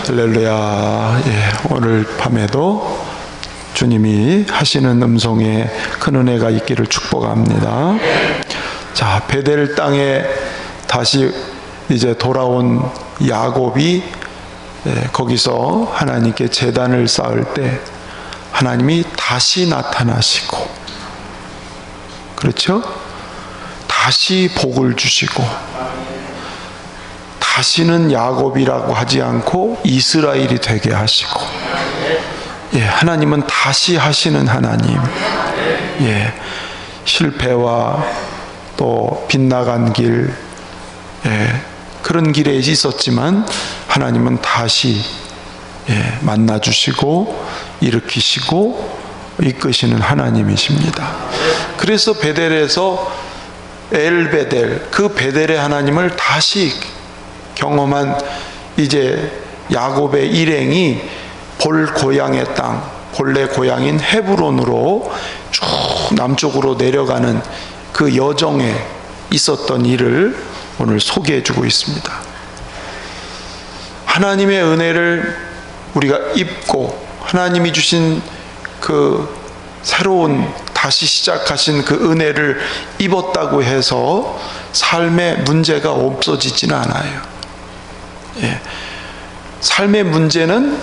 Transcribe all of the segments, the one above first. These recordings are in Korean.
할렐루야. 오늘 밤에도 주님이 하시는 음성에 큰 은혜가 있기를 축복합니다. 자, 베델 땅에 다시 이제 돌아온 야곱이 거기서 하나님께 제단을 쌓을 때 하나님이 다시 나타나시고, 그렇죠? 다시 복을 주시고, 다시는 야곱이라고 하지 않고 이스라엘이 되게 하시고, 하나님은 다시 하시는 하나님. 실패와 또 빗나간 길, 그런 길에 있었지만 하나님은 다시 만나주시고 일으키시고 이끄시는 하나님이십니다. 그래서 베델에서 엘베델, 그 베델의 하나님을 다시 경험한 이제 야곱의 일행이 볼 고향의 땅, 본래 고향인 헤브론으로 쭉 남쪽으로 내려가는 그 여정에 있었던 일을 오늘 소개해 주고 있습니다. 하나님의 은혜를 우리가 입고 하나님이 주신 그 새로운 다시 시작하신 그 은혜를 입었다고 해서 삶의 문제가 없어지지는 않아요. 삶의 문제는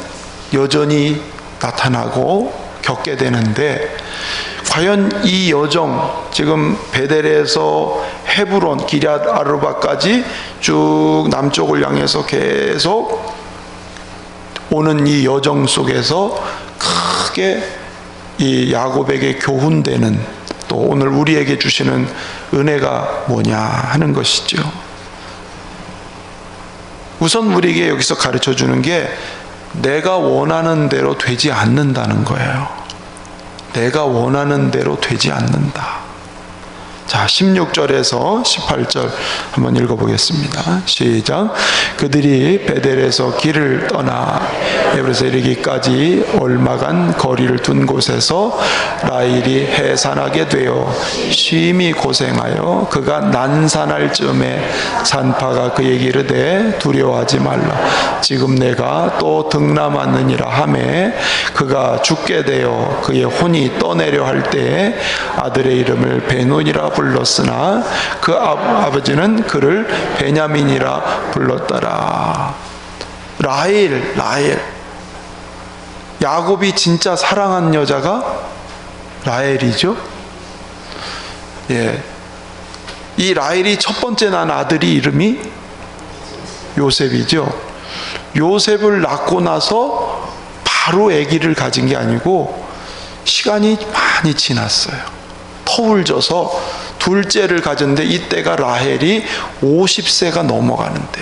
여전히 나타나고 겪게 되는데, 과연 이 여정, 지금 베델에서 헤브론, 기럇 아르바까지 쭉 남쪽을 향해서 계속 오는 이 여정 속에서 크게 이 야곱에게 교훈되는, 또 오늘 우리에게 주시는 은혜가 뭐냐 하는 것이죠. 우선 우리에게 여기서 가르쳐 주는 게 내가 원하는 대로 되지 않는다는 거예요. 내가 원하는 대로 되지 않는다. 자, 16절에서 18절 한번 읽어보겠습니다. 시작. 그들이 베델에서 길을 떠나 에브라스에 이르기까지 얼마간 거리를 둔 곳에서 라헬이 해산하게 되어 심히 고생하여 그가 난산할 즈음에 산파가 그에게 이르되 두려워하지 말라. 지금 내가 또 등남았느니라 하매 그가 죽게 되어 그의 혼이 떠내려 할 때에 아들의 이름을 베논이라 불렀으나 그 아버지는 그를 베냐민이라 불렀더라. 라헬. 야곱이 진짜 사랑한 여자가 라헬이죠. 이 라헬이 첫 번째 난 아들이 이름이 요셉이죠. 요셉을 낳고 나서 바로 아기를 가진 게 아니고 시간이 많이 지났어요. 터울 져서 둘째를 가졌는데 이때가 라헬이 50세가 넘어가는데,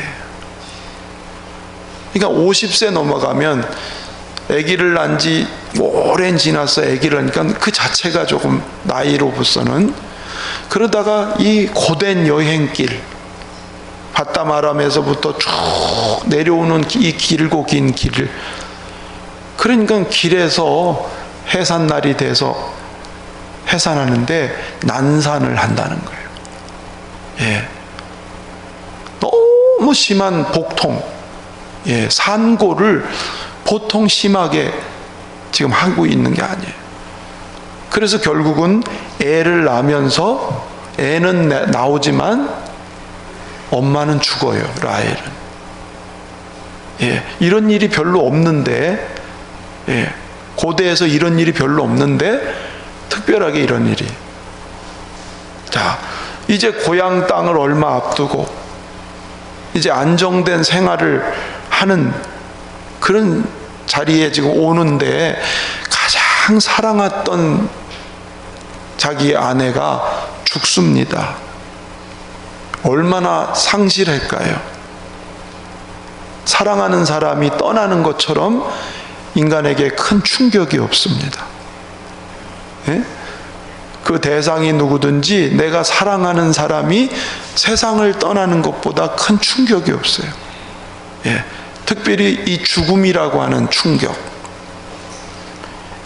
그러니까 50세 넘어가면 아기를 낳은 지 오랜 지나서 아기를 낳으니까 그 자체가 조금 나이로부터는, 그러다가 이 고된 여행길, 바다마람에서부터 쭉 내려오는 이 길고 긴 길을, 그러니까 길에서 해산날이 돼서 해산하는데 난산을 한다는 거예요. 너무 심한 복통, 산고를 보통 심하게 지금 하고 있는 게 아니에요. 그래서 결국은 애를 낳으면서 애는 나오지만 엄마는 죽어요. 라헬은. 이런 일이 별로 없는데, 고대에서 이런 일이 별로 없는데 특별하게 이런 일이. 자, 이제 고향 땅을 얼마 앞두고 이제 안정된 생활을 하는 그런 자리에 지금 오는데 가장 사랑했던 자기의 아내가 죽습니다. 얼마나 상실할까요? 사랑하는 사람이 떠나는 것처럼 인간에게 큰 충격이 없습니다. 그 대상이 누구든지 내가 사랑하는 사람이 세상을 떠나는 것보다 큰 충격이 없어요. 특별히 이 죽음이라고 하는 충격.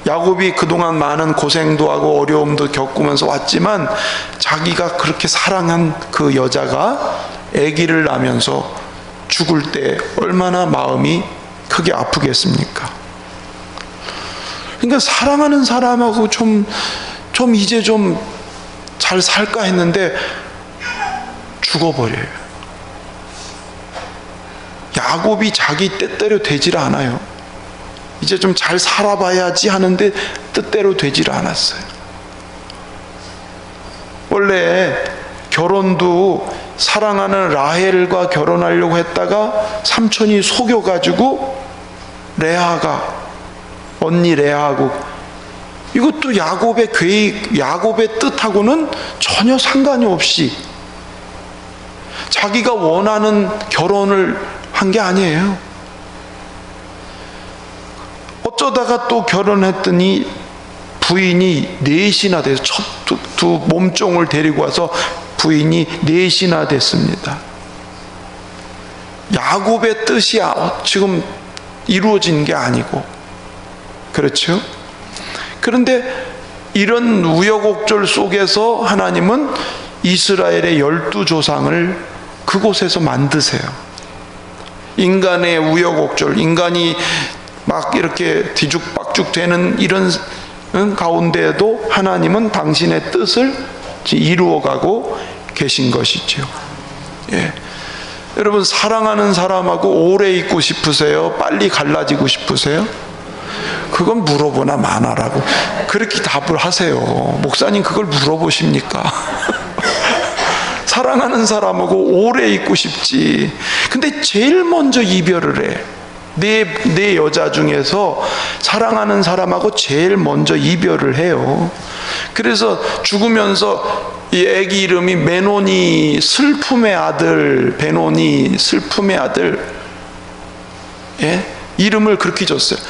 야곱이 그동안 많은 고생도 하고 어려움도 겪으면서 왔지만 자기가 그렇게 사랑한 그 여자가 아기를 낳으면서 죽을 때 얼마나 마음이 크게 아프겠습니까? 그러니까 사랑하는 사람하고 좀 이제 좀 잘 살까 했는데 죽어버려요. 야곱이 자기 뜻대로 되질 않아요. 이제 좀 잘 살아봐야지 하는데 뜻대로 되질 않았어요. 원래 결혼도 사랑하는 라헬과 결혼하려고 했다가 삼촌이 속여가지고 레아가, 언니 레아하고, 이것도 야곱의 계획, 야곱의 뜻하고는 전혀 상관이 없이 자기가 원하는 결혼을 한 게 아니에요. 어쩌다가 또 결혼했더니 부인이 넷이나 돼서 두 몸종을 데리고 와서 부인이 넷이나 됐습니다. 야곱의 뜻이 지금 이루어진 게 아니고, 그렇죠? 그런데 이런 우여곡절 속에서 하나님은 이스라엘의 12조상을 그곳에서 만드세요. 인간의 우여곡절, 인간이 막 이렇게 뒤죽박죽 되는 이런 가운데에도 하나님은 당신의 뜻을 이루어가고 계신 것이죠. 예. 여러분, 사랑하는 사람하고 오래 있고 싶으세요? 빨리 갈라지고 싶으세요? 그건 물어보나 마나라고 그렇게 답을 하세요. 목사님, 그걸 물어보십니까? 사랑하는 사람하고 오래 있고 싶지. 근데 제일 먼저 이별을 해. 내 여자 중에서 사랑하는 사람하고 제일 먼저 이별을 해요. 그래서 죽으면서 이 아기 이름이 메노니, 슬픔의 아들, 베노니, 슬픔의 아들, 예? 이름을 그렇게 줬어요.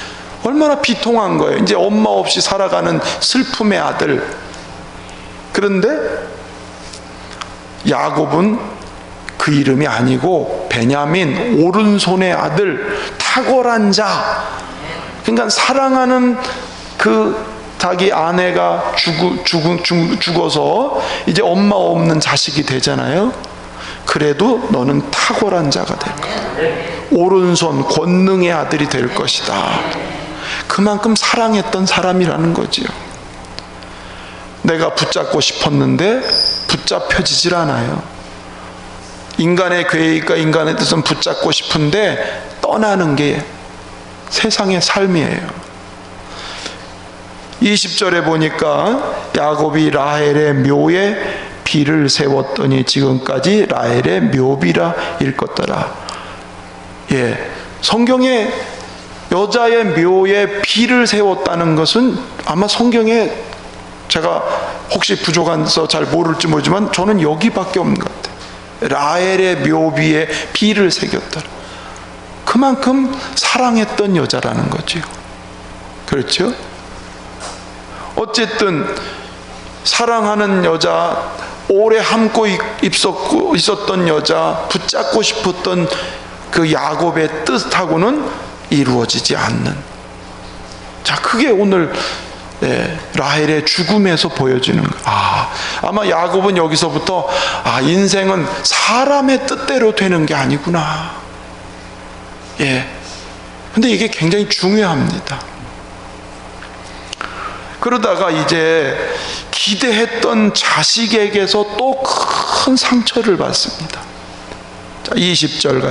얼마나 비통한 거예요. 이제 엄마 없이 살아가는 슬픔의 아들. 그런데 야곱은 그 이름이 아니고 베냐민, 오른손의 아들, 탁월한 자. 그러니까 사랑하는 그 자기 아내가 죽어서 이제 엄마 없는 자식이 되잖아요. 그래도 너는 탁월한 자가 될 거다. 오른손 권능의 아들이 될 것이다. 그만큼 사랑했던 사람이라는 거지요. 내가 붙잡고 싶었는데 붙잡혀지질 않아요. 인간의 계획과 인간의 뜻은 붙잡고 싶은데 떠나는 게 세상의 삶이에요. 20절에 보니까 야곱이 라헬의 묘에 비를 세웠더니 지금까지 라헬의 묘비라 일컫더라. 예, 성경에 여자의 묘에 비를 세웠다는 것은 아마 성경에 제가 혹시 부족해서 잘 모를지 모르지만 저는 여기밖에 없는 것 같아요. 라헬의 묘비에 비를 새겼더라. 그만큼 사랑했던 여자라는 거죠. 그렇죠? 어쨌든 사랑하는 여자, 오래 함고 있었던 여자, 붙잡고 싶었던 그 야곱의 뜻하고는 이루어지지 않는. 자, 그게 오늘 라헬의 죽음에서 보여지는 거예요. 아마 야곱은 여기서부터 인생은 사람의 뜻대로 되는 게 아니구나. 예. 근데 이게 굉장히 중요합니다. 그러다가 이제 기대했던 자식에게서 또 큰 상처를 받습니다. 자, 22절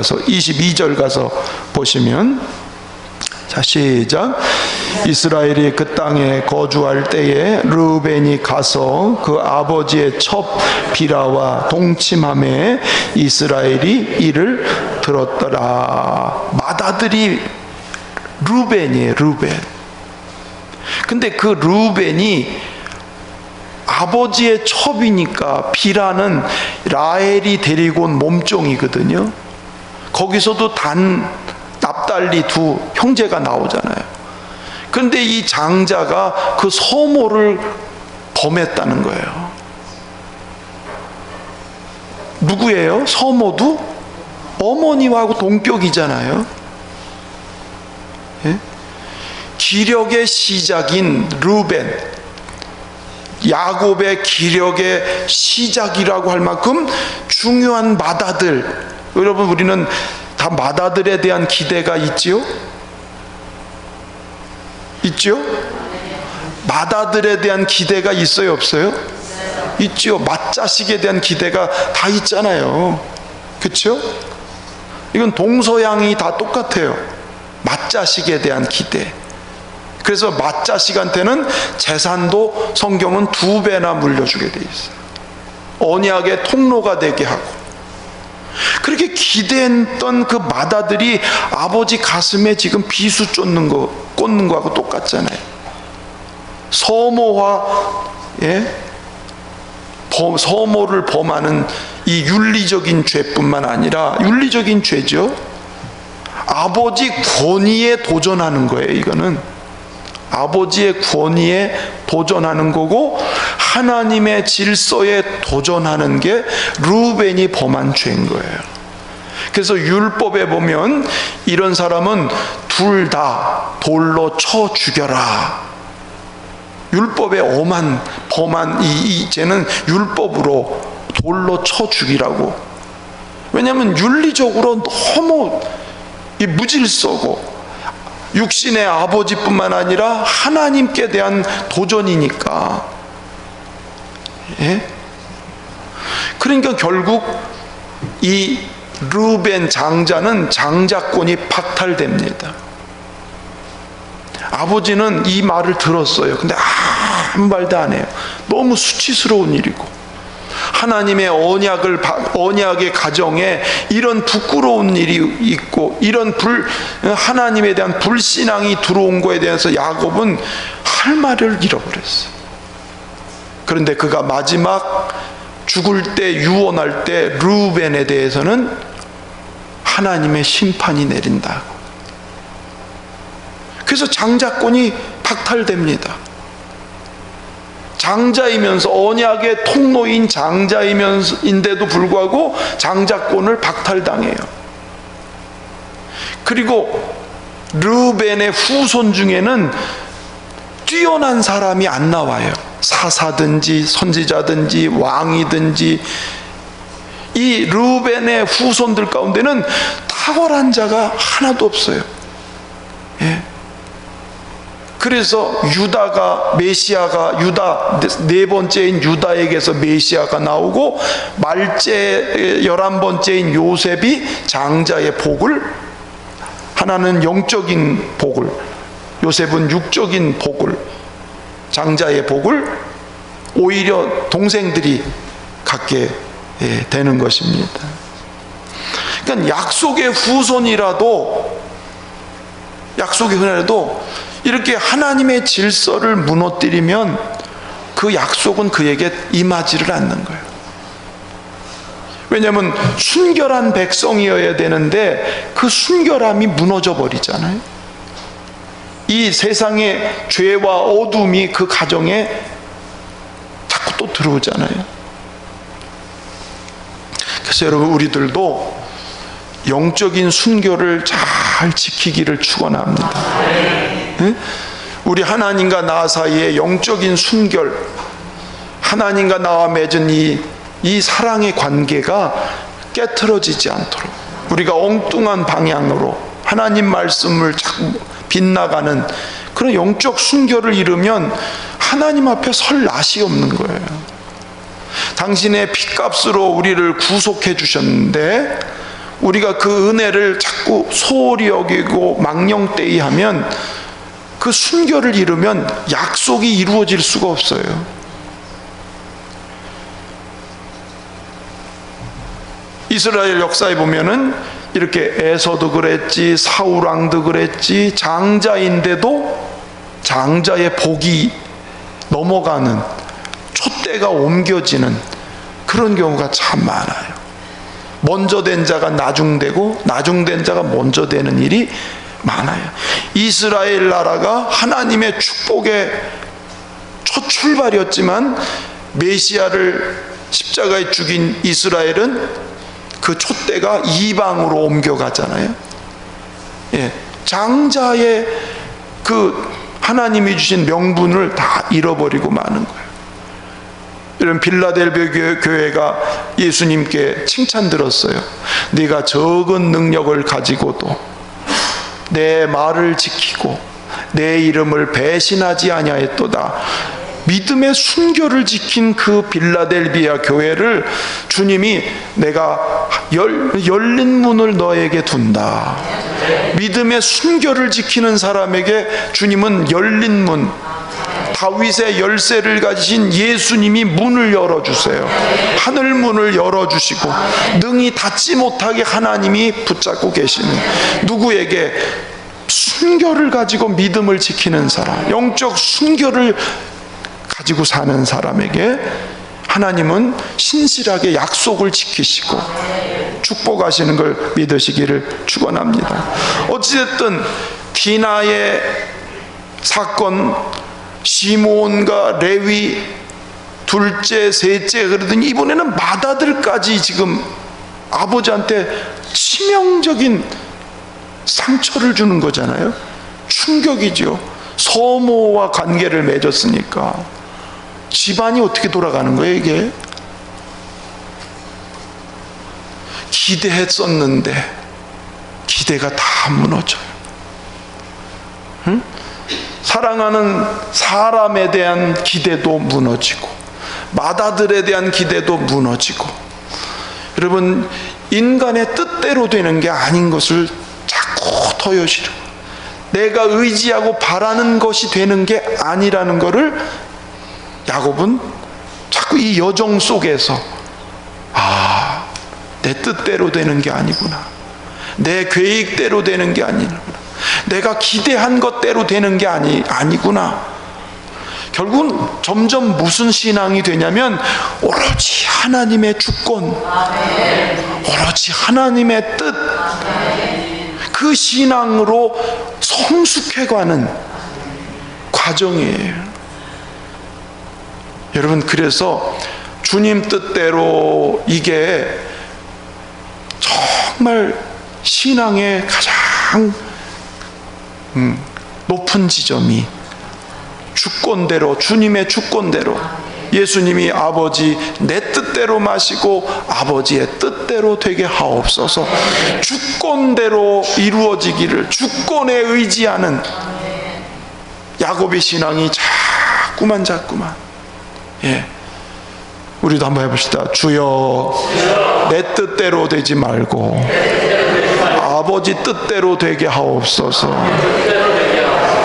가서 보시면, 자, 시작. 이스라엘이 그 땅에 거주할 때에 르우벤이 가서 그 아버지의 첩 비라와 동침함에 이스라엘이 이를 들었더라. 맏아들이 르우벤이에요. 르우벤. 근데 그 르우벤이 아버지의 첩이니까, 비라는 라헬이 데리고 온 몸종이거든요. 거기서도 납달리 두 형제가 나오잖아요. 그런데 이 장자가 그 소모를 범했다는 거예요. 누구예요? 소모도 어머니하고 동격이잖아요. 예? 기력의 시작인 르우벤, 야곱의 기력의 시작이라고 할 만큼 중요한 맏아들. 여러분, 우리는 다 맏아들에 대한 기대가 있지요? 있죠? 맏아들에 대한 기대가 있어요, 없어요? 있죠. 맏자식에 대한 기대가 다 있잖아요. 그렇죠? 이건 동서양이 다 똑같아요. 맏자식에 대한 기대. 그래서 맏자식한테는 재산도 성경은 2배나 물려주게 돼 있어요. 언약의 통로가 되게 하고. 그렇게 기대했던 그 맏아들이 아버지 가슴에 지금 비수 꽂는 거하고 똑같잖아요. 서모화, 서모를 범하는 이 윤리적인 죄뿐만 아니라, 윤리적인 죄죠. 아버지 권위에 도전하는 거예요. 이거는 아버지의 권위에 도전하는 거고, 하나님의 질서에 도전하는 게 르우벤이 범한 죄인 거예요. 그래서 율법에 보면 이런 사람은 둘 다 돌로 쳐 죽여라. 율법에 범한 이 죄는 율법으로 돌로 쳐 죽이라고. 왜냐하면 윤리적으로 너무 이 무질서고, 육신의 아버지뿐만 아니라 하나님께 대한 도전이니까. 그러니까 결국 이 르우벤 장자는 장자권이 박탈됩니다. 아버지는 이 말을 들었어요. 근데 아무 말도 안 해요. 너무 수치스러운 일이고, 하나님의 언약의 가정에 이런 부끄러운 일이 있고, 이런 하나님에 대한 불신앙이 들어온 거에 대해서 야곱은 할 말을 잃어버렸어요. 그런데 그가 마지막 죽을 때, 유언할 때 르우벤에 대해서는 하나님의 심판이 내린다고. 그래서 장자권이 박탈됩니다. 장자이면서, 언약의 통로인 장자이면서인데도 불구하고 장자권을 박탈당해요. 그리고 르우벤의 후손 중에는 뛰어난 사람이 안 나와요. 사사든지 선지자든지 왕이든지. 이 르우벤의 후손들 가운데는 탁월한 자가 하나도 없어요. 그래서 메시아가 유다, 네 번째인 유다에게서 메시아가 나오고, 말째 11번째인 요셉이 장자의 복을, 하나는 영적인 복을, 요셉은 육적인 복을, 장자의 복을 오히려 동생들이 갖게 되는 것입니다. 그러니까 약속의 후손이라도 이렇게 하나님의 질서를 무너뜨리면 그 약속은 그에게 임하지를 않는 거예요. 왜냐하면 순결한 백성이어야 되는데 그 순결함이 무너져 버리잖아요. 이 세상의 죄와 어둠이 그 가정에 자꾸 또 들어오잖아요. 그래서 여러분, 우리들도 영적인 순결을 잘 지키기를 축원합니다. 우리 하나님과 나 사이의 영적인 순결, 하나님과 나와 맺은 이 사랑의 관계가 깨트러지지 않도록, 우리가 엉뚱한 방향으로 하나님 말씀을 자꾸 빗나가는 그런 영적 순결을 잃으면 하나님 앞에 설 낯이 없는 거예요. 당신의 피값으로 우리를 구속해 주셨는데 우리가 그 은혜를 자꾸 소홀히 여기고 망령되이 하면, 그 순결을 잃으면 약속이 이루어질 수가 없어요. 이스라엘 역사에 보면은 이렇게 에서도 그랬지, 사울왕도 그랬지, 장자인데도 장자의 복이 넘어가는, 촛대가 옮겨지는 그런 경우가 참 많아요. 먼저 된 자가 나중되고 나중된 자가 먼저 되는 일이 많아요. 이스라엘 나라가 하나님의 축복의 첫 출발이었지만, 메시아를 십자가에 죽인 이스라엘은 그 촛대가 이방으로 옮겨가잖아요. 장자의 그 하나님이 주신 명분을 다 잃어버리고 마는 거예요. 이런 빌라델비아 교회가 예수님께 칭찬 들었어요. 네가 적은 능력을 가지고도 내 말을 지키고 내 이름을 배신하지 아니하였도다. 믿음의 순교를 지킨 그 빌라델비아 교회를 주님이 내가 열린 문을 너에게 둔다. 믿음의 순교를 지키는 사람에게 주님은 열린 문, 다윗의 열쇠를 가지신 예수님이 문을 열어주세요. 하늘 문을 열어주시고 능히 닫지 못하게 하나님이 붙잡고 계시는, 누구에게? 순교를 가지고 믿음을 지키는 사람, 영적 순교를 가지고 사는 사람에게 하나님은 신실하게 약속을 지키시고 축복하시는 걸 믿으시기를 축원합니다. 어찌됐든 디나의 사건, 시므온과 레위 둘째, 셋째, 그러더니 이번에는 맏아들까지 지금 아버지한테 치명적인 상처를 주는 거잖아요. 충격이죠. 서모와 관계를 맺었으니까 집안이 어떻게 돌아가는 거예요? 이게 기대했었는데 기대가 다 무너져요. 응? 사랑하는 사람에 대한 기대도 무너지고 맏아들에 대한 기대도 무너지고, 여러분 인간의 뜻대로 되는 게 아닌 것을 자꾸 더 여시르고 내가 의지하고 바라는 것이 되는 게 아니라는 것을 야곱은 자꾸 이 여정 속에서 내 뜻대로 되는 게 아니구나, 내 계획대로 되는 게 아니구나, 내가 기대한 것대로 되는 게 아니구나. 결국은 점점 무슨 신앙이 되냐면 오로지 하나님의 주권, 오로지 하나님의 뜻, 그 신앙으로 성숙해가는 과정이에요. 여러분, 그래서 주님 뜻대로 이게 정말 신앙의 가장 높은 지점이 주권대로, 주님의 주권대로, 예수님이 아버지 내 뜻대로 마시고 아버지의 뜻대로 되게 하옵소서, 주권대로 이루어지기를, 주권에 의지하는 야곱의 신앙이 자꾸만 우리도 한번 해봅시다. 주여, 내 뜻대로 되지 말고 아버지 뜻대로 되게 하옵소서.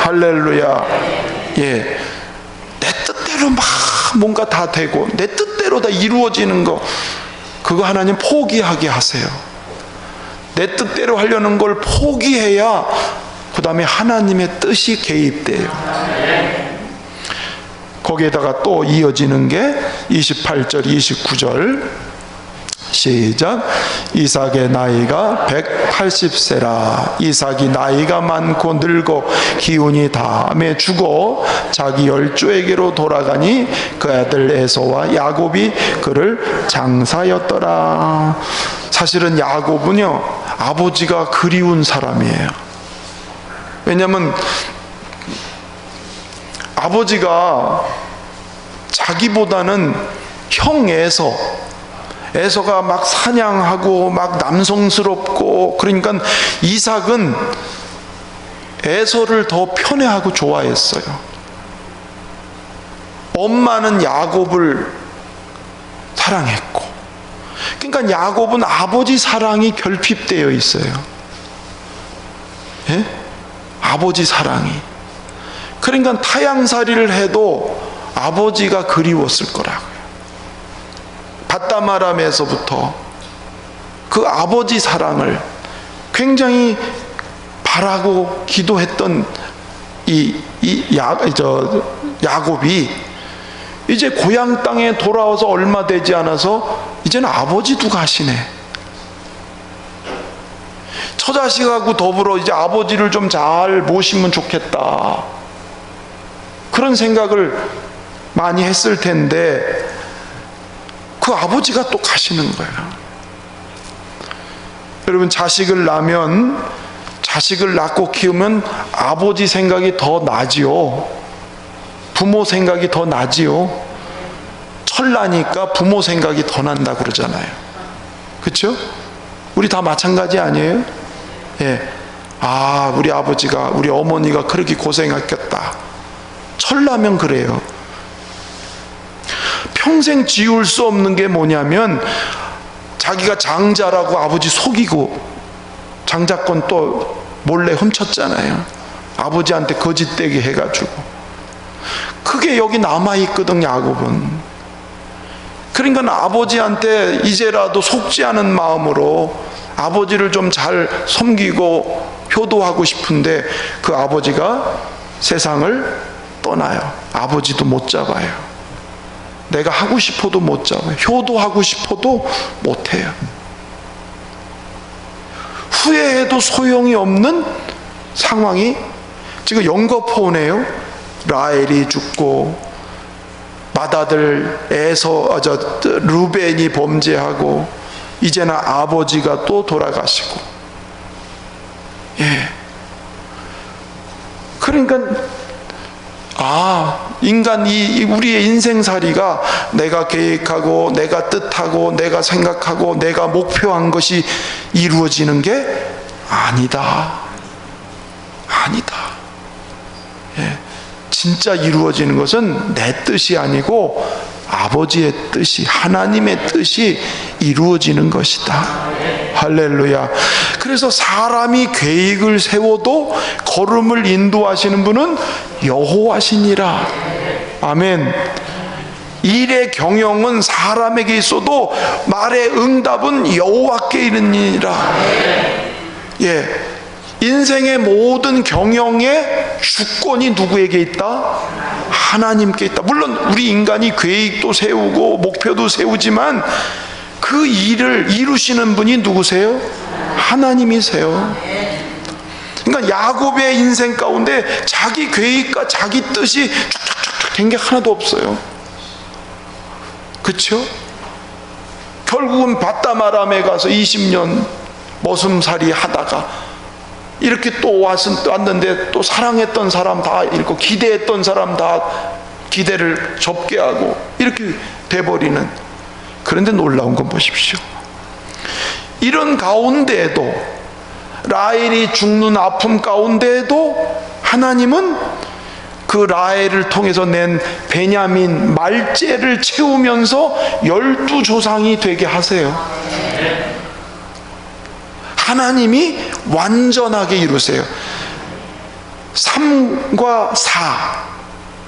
할렐루야. 내 뜻대로 막 뭔가 다 되고 내 뜻대로 다 이루어지는 거, 그거 하나님 포기하게 하세요. 내 뜻대로 하려는 걸 포기해야 그 다음에 하나님의 뜻이 개입돼요. 거기에다가 또 이어지는 게 28절 29절 시작. 이삭의 나이가 180세라. 이삭이 나이가 많고 늙고 기운이 다함에 죽어 자기 열조에게로 돌아가니 그 아들 에서와 야곱이 그를 장사였더라. 사실은 야곱은요, 아버지가 그리운 사람이에요. 왜냐하면 아버지가 자기보다는 형 에서가 막 사냥하고 막 남성스럽고, 그러니까 이삭은 에서를 더 편애하고 좋아했어요. 엄마는 야곱을 사랑했고, 그러니까 야곱은 아버지 사랑이 결핍되어 있어요. 아버지 사랑이. 그러니까 타향살이를 해도 아버지가 그리웠을 거라고요. 밧다마람에서부터 그 아버지 사랑을 굉장히 바라고 기도했던 야곱이 이제 고향 땅에 돌아와서 얼마 되지 않아서 이제는 아버지도 가시네. 처자식하고 더불어 이제 아버지를 좀 잘 모시면 좋겠다, 그런 생각을 많이 했을 텐데 그 아버지가 또 가시는 거예요. 여러분, 자식을 낳고 키우면 아버지 생각이 더 나지요. 부모 생각이 더 나지요. 철나니까 부모 생각이 더 난다 그러잖아요. 그렇죠? 우리 다 마찬가지 아니에요? 아, 우리 아버지가, 우리 어머니가 그렇게 고생했겠다. 철나면 그래요. 평생 지울 수 없는 게 뭐냐면, 자기가 장자라고 아버지 속이고 장자권 또 몰래 훔쳤잖아요. 아버지한테 거짓되게 해가지고. 그게 여기 남아있거든, 야곱은. 그러니까 아버지한테 이제라도 속지 않은 마음으로 아버지를 좀 잘 섬기고 효도하고 싶은데, 그 아버지가 세상을 떠나요. 아버지도 못 잡아요. 내가 하고 싶어도 못 잡아요. 효도하고 싶어도 못해요. 후회해도 소용이 없는 상황이 지금 연거푸오네요. 라헬이 죽고, 맏아들 루벤이 범죄하고, 이제는 아버지가 또 돌아가시고. 예. 그러니까 인간, 우리의 인생살이가 내가 계획하고 내가 뜻하고 내가 생각하고 내가 목표한 것이 이루어지는 게 아니다. 예. 진짜 이루어지는 것은 내 뜻이 아니고 아버지의 뜻이, 하나님의 뜻이 이루어지는 것이다. 할렐루야. 그래서 사람이 계획을 세워도 걸음을 인도하시는 분은 여호와시니라. 아멘. 일의 경영은 사람에게 있어도 말의 응답은 여호와께 이르니라. 예. 인생의 모든 경영의 주권이 누구에게 있다? 하나님께 있다. 물론 우리 인간이 계획도 세우고 목표도 세우지만 그 일을 이루시는 분이 누구세요? 하나님이세요. 그러니까 야곱의 인생 가운데 자기 계획과 자기 뜻이 쫙쫙쫙 된 게 하나도 없어요. 그렇죠? 결국은 바다마람에 가서 20년 머슴살이 하다가 이렇게 또 왔는데, 또 사랑했던 사람 다 잃고 기대했던 사람 다 기대를 접게 하고 이렇게 돼버리는. 그런데 놀라운 건 보십시오. 이런 가운데에도, 라헬이 죽는 아픔 가운데에도 하나님은 그 라헬을 통해서 낸 베냐민 말째를 채우면서 12조상이 되게 하세요. 하나님이 완전하게 이루세요. 3과 4,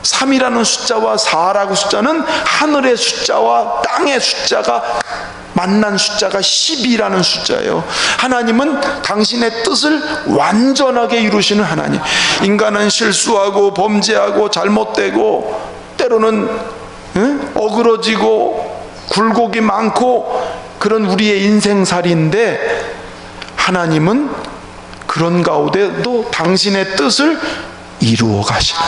3이라는 숫자와 4라고 숫자는 하늘의 숫자와 땅의 숫자가 만난 숫자가 10이라는 숫자예요. 하나님은 당신의 뜻을 완전하게 이루시는 하나님. 인간은 실수하고 범죄하고 잘못되고 때로는 어그러지고 굴곡이 많고 그런 우리의 인생살이인데, 하나님은 그런 가운데도 당신의 뜻을 이루어 가시는.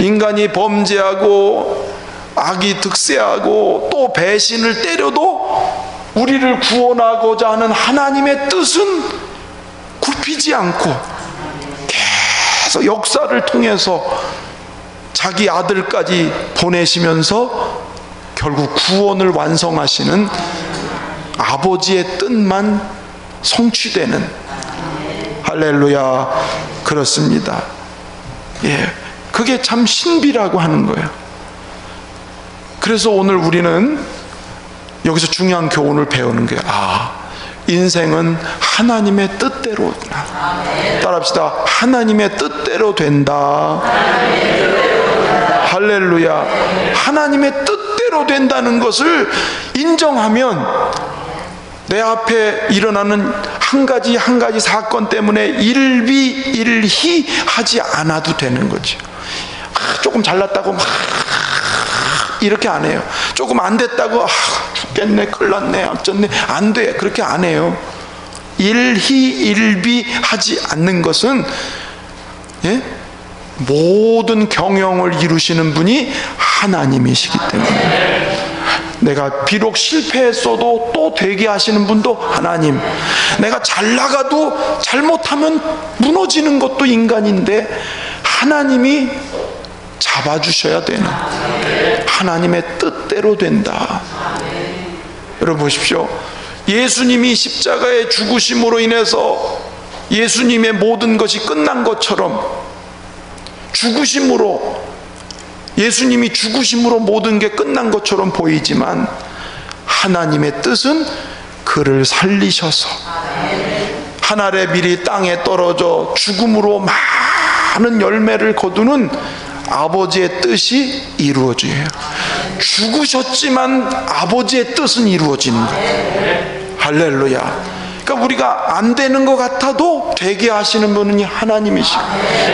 인간이 범죄하고 악이 득세하고 또 배신을 때려도 우리를 구원하고자 하는 하나님의 뜻은 굽히지 않고 계속 역사를 통해서 자기 아들까지 보내시면서 결국 구원을 완성하시는 아버지의 뜻만 성취되는. 할렐루야. 그렇습니다. 예, 그게 참 신비라고 하는 거예요. 그래서 오늘 우리는 여기서 중요한 교훈을 배우는 게, 인생은 하나님의 뜻대로, 따라합시다. 하나님의 뜻대로 된다. 할렐루야. 하나님의 뜻대로 된다는 것을 인정하면 내 앞에 일어나는 한 가지 사건 때문에 일비일희 하지 않아도 되는 거죠. 조금 잘났다고 막 이렇게 안 해요. 조금 안 됐다고 죽겠네, 큰일 났네, 어쩌네, 안 돼, 그렇게 안 해요. 일희일비 하지 않는 것은, 예? 모든 경영을 이루시는 분이 하나님이시기 때문에, 내가 비록 실패했어도 또 되게 하시는 분도 하나님, 내가 잘 나가도 잘못하면 무너지는 것도 인간인데 하나님이 잡아주셔야 되는, 하나님의 뜻대로 된다. 여러분 보십시오. 예수님이 십자가의 죽으심으로 인해서 예수님의 모든 것이 끝난 것처럼 죽으심으로, 예수님이 죽으심으로 모든 게 끝난 것처럼 보이지만 하나님의 뜻은 그를 살리셔서 한 알의 밀이 땅에 떨어져 죽음으로 많은 열매를 거두는 아버지의 뜻이 이루어져요. 죽으셨지만 아버지의 뜻은 이루어지는 거예요. 할렐루야. 그러니까 우리가 안 되는 것 같아도 되게 하시는 분이 하나님이시고,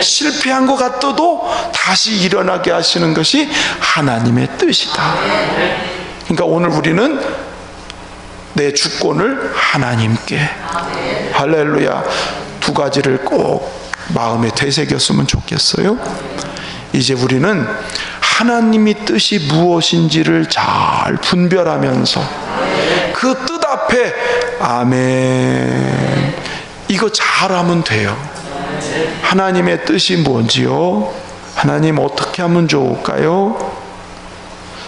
실패한 것 같아도 다시 일어나게 하시는 것이 하나님의 뜻이다. 그러니까 오늘 우리는 내 주권을 하나님께, 할렐루야, 두 가지를 꼭 마음에 되새겼으면 좋겠어요. 이제 우리는 하나님의 뜻이 무엇인지를 잘 분별하면서 그 뜻 앞에 아멘, 이거 잘하면 돼요. 하나님의 뜻이 뭔지요? 하나님 어떻게 하면 좋을까요?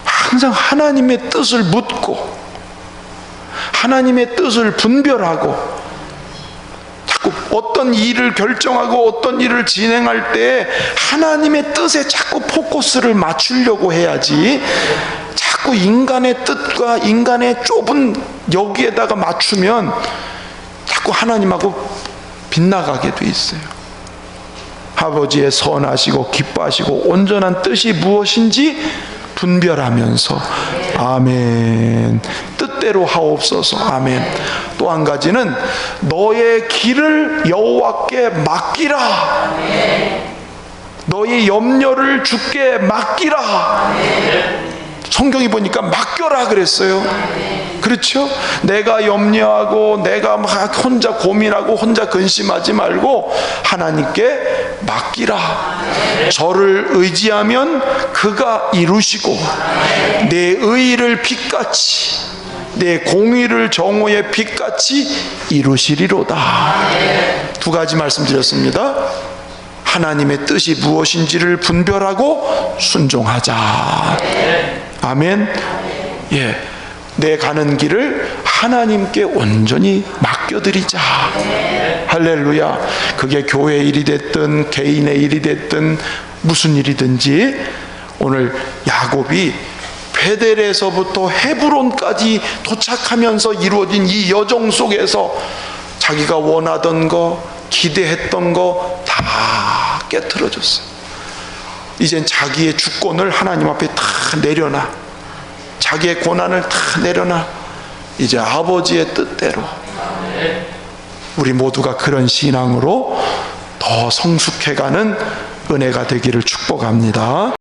항상 하나님의 뜻을 묻고 하나님의 뜻을 분별하고, 자꾸 어떤 일을 결정하고 어떤 일을 진행할 때 하나님의 뜻에 자꾸 포커스를 맞추려고 해야지, 자꾸 인간의 뜻과 인간의 좁은 여기에다가 맞추면 자꾸 하나님하고 빗나가게 돼 있어요. 아버지의 선하시고 기뻐하시고 온전한 뜻이 무엇인지 분별하면서 아멘, 뜻대로 하옵소서, 아멘. 또 한 가지는 너의 길을 여호와께 맡기라, 너의 염려를 주께 맡기라. 성경이 보니까 맡겨라 그랬어요. 그렇죠? 내가 염려하고 내가 막 혼자 고민하고 혼자 근심하지 말고 하나님께 맡기라. 저를 의지하면 그가 이루시고 내 의의를 빛같이, 내 공의를 정오의 빛같이 이루시리로다. 두 가지 말씀드렸습니다. 하나님의 뜻이 무엇인지를 분별하고 순종하자. 아멘. 예, 내 가는 길을 하나님께 온전히 맡겨드리자. 할렐루야. 그게 교회 일이 됐든 개인의 일이 됐든 무슨 일이든지, 오늘 야곱이 베델에서부터 헤브론까지 도착하면서 이루어진 이 여정 속에서 자기가 원하던 거, 기대했던 거 다 깨트려졌어요. 이젠 자기의 주권을 하나님 앞에 다 내려놔. 자기의 고난을 다 내려놔. 이제 아버지의 뜻대로. 우리 모두가 그런 신앙으로 더 성숙해가는 은혜가 되기를 축복합니다.